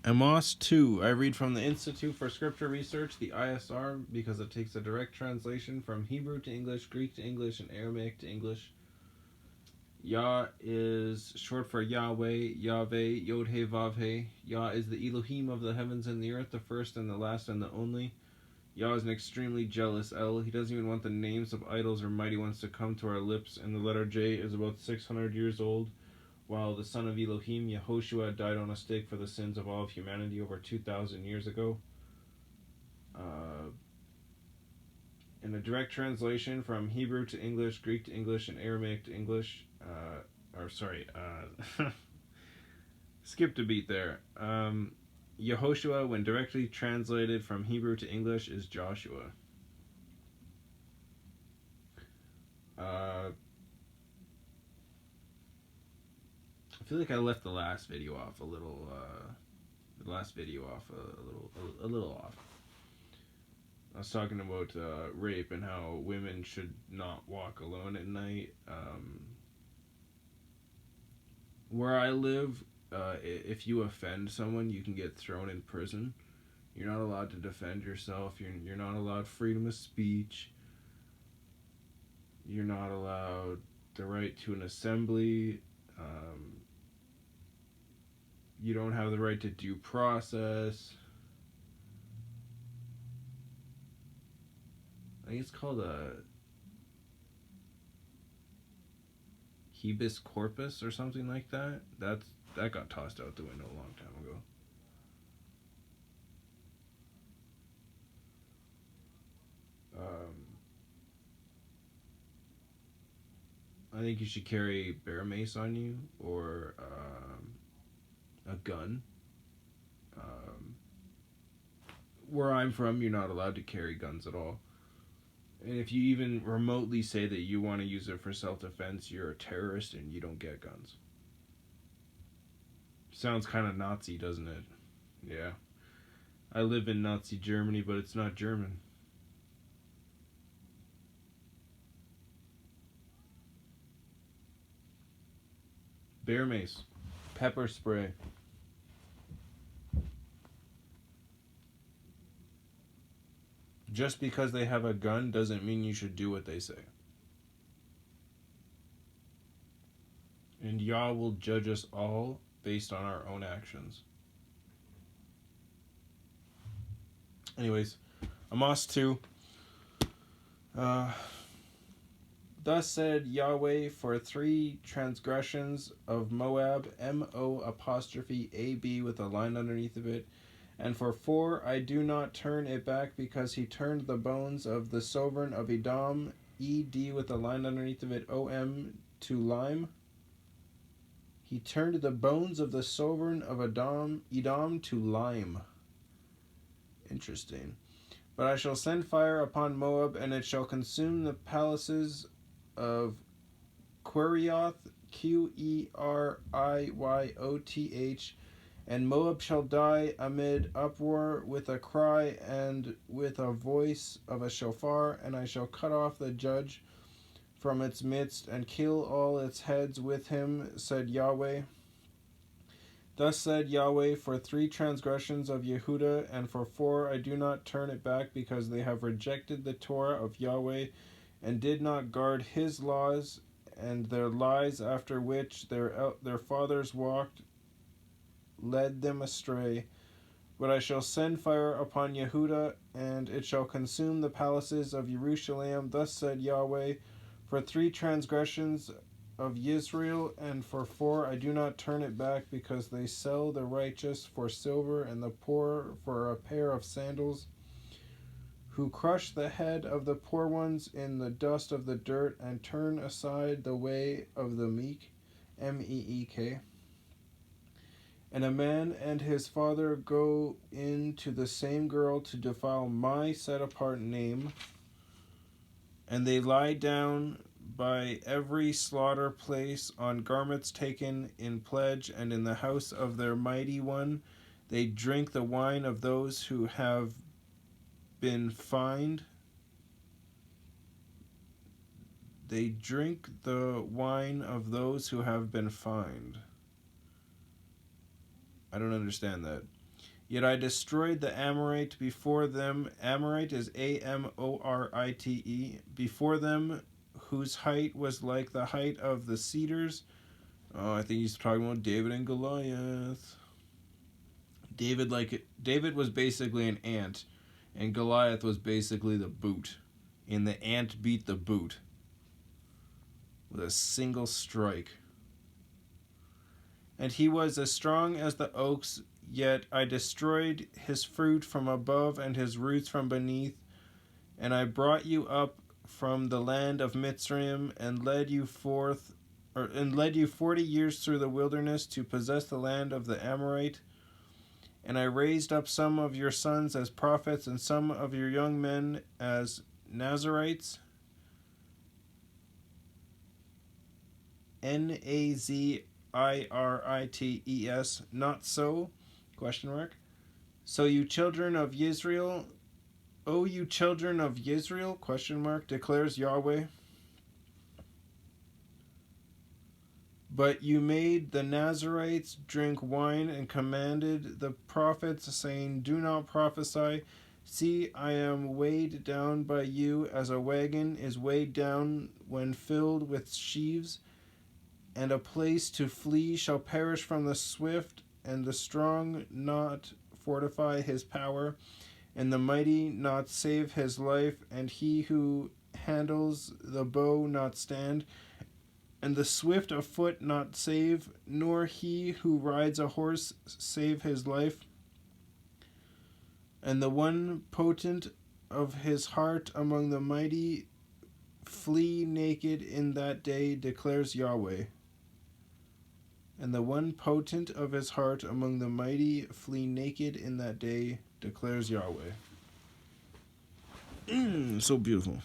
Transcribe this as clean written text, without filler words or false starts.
Amos 2. I read from the Institute for Scripture Research, the ISR, because it takes a direct translation from Hebrew to English, Greek to English, and Aramaic to English. Yah is short for Yahweh, Yahweh, Yod-He, Vav-He. Yah is the Elohim of the heavens and the earth, the first and the last and the only. Yah is an extremely jealous El. He doesn't even want the names of idols or mighty ones to come to our lips, and the letter J is about 600 years old, while the son of Elohim, Yehoshua, died on a stake for the sins of all of humanity over 2,000 years ago. In a direct translation from Hebrew to English, Greek to English, and Aramaic to English, skipped a beat there. Yehoshua, when directly translated from Hebrew to English, is Joshua. I feel like I left the last video off a little. A little off. I was talking about rape and how women should not walk alone at night. Where I live, if you offend someone, you can get thrown in prison. You're not allowed to defend yourself. You're not allowed freedom of speech. You're not allowed the right to an assembly. You don't have the right to due process. I think it's called a habeas corpus or something like that. That got tossed out the window a long time ago. I think you should carry bear mace on you or a gun. Where I'm from, you're not allowed to carry guns at all. And if you even remotely say that you want to use it for self-defense, you're a terrorist and you don't get guns. Sounds kind of Nazi, doesn't it? Yeah. I live in Nazi Germany, but it's not German. Bear mace. Pepper spray. Just because they have a gun doesn't mean you should do what they say. And Yah will judge us all based on our own actions. Anyways, Amos 2. Thus said YahWeh, for 3 transgressions of Moab, MO''AB with a line underneath of it, and for 4 I do not turn it back, because he turned the bones of the sovereign of Edom, ED with a line underneath of it, OM to lime. He turned the bones of the sovereign of Edom to lime. Interesting. But I shall send fire upon Moab, and it shall consume the palaces of Querioth, Qeriyyoth, and Moab shall die amid uproar with a cry and with a voice of a shofar, and I shall cut off the judge from its midst and kill all its heads with him, said YahWeh. Thus said YahWeh, for 3 transgressions of Yehuda, and for 4 I do not turn it back, because they have rejected the Torah of YahWeh, and did not guard his laws, and their lies after which their fathers walked led them astray. But I shall send fire upon Yehuda, and it shall consume the palaces of Jerusalem. Thus said YahWeh, for 3 transgressions of Yisrael, and for 4 I do not turn it back, because they sell the righteous for silver and the poor for a pair of sandals, who crush the head of the poor ones in the dust of the dirt, and turn aside the way of the meek, MEEK. And a man and his father go in to the same girl to defile my set-apart name, and they lie down by every slaughter place on garments taken in pledge, and in the house of their mighty one they drink the wine of those who have been fined. They drink the wine of those who have been fined. I don't understand that. Yet I destroyed the Amorite before them. Amorite is Amorite. Before them, whose height was like the height of the cedars. Oh, I think he's talking about David and Goliath. David was basically an ant, and Goliath was basically the boot. And the ant beat the boot with a single strike. And he was as strong as the oaks, yet I destroyed his fruit from above and his roots from beneath. And I brought you up from the land of Mitzrayim and led you 40 years through the wilderness to possess the land of the Amorite. And I raised up some of your sons as prophets and some of your young men as Nazarites. Nazirites, not so? ? So you children of Israel, O you children of Israel? ? Declares Yahweh. But you made the Nazarites drink wine and commanded the prophets, saying, do not prophesy. See, I am weighed down by you as a wagon is weighed down when filled with sheaves. And a place to flee shall perish from the swift, and the strong not fortify his power, and the mighty not save his life, and he who handles the bow not stand, and the swift of foot not save, nor he who rides a horse save his life. And the one potent of his heart among the mighty flee naked in that day, declares Yahweh. And the one potent of his heart among the mighty flee naked in that day, declares Yahweh. So beautiful.